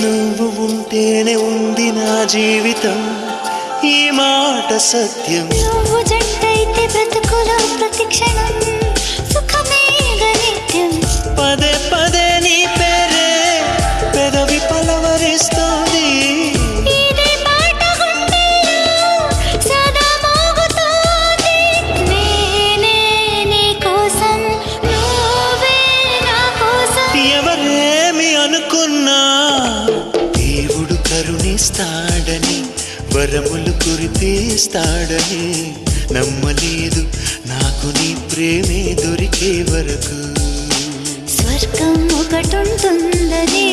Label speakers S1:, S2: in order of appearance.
S1: నువ్వు ఉంటేనే ఉంది నా జీవితం, ఈ మాట సత్యం.
S2: నువ్వు జంటైతే బ్రతుకులో ప్రతి క్షణం సుఖమేగ నిత్యం.
S1: పదే పదే నీ పేరే పెదవి పలవరిస్తోంది.
S2: ఇదే పాట గుండెల్లో సదా మోగుతోంది. నేనే నీ కోసం, నువ్వే నా కోసం.
S1: ఎవరేమి అనుకున్నా దేవుడు కరుణిస్తాడని, వరములు కురిపిస్తాడని నమ్మలేదు నాకు నీ ప్రేమే దొరికే వరకు.
S2: స్వర్గం ఒకటుంటుందని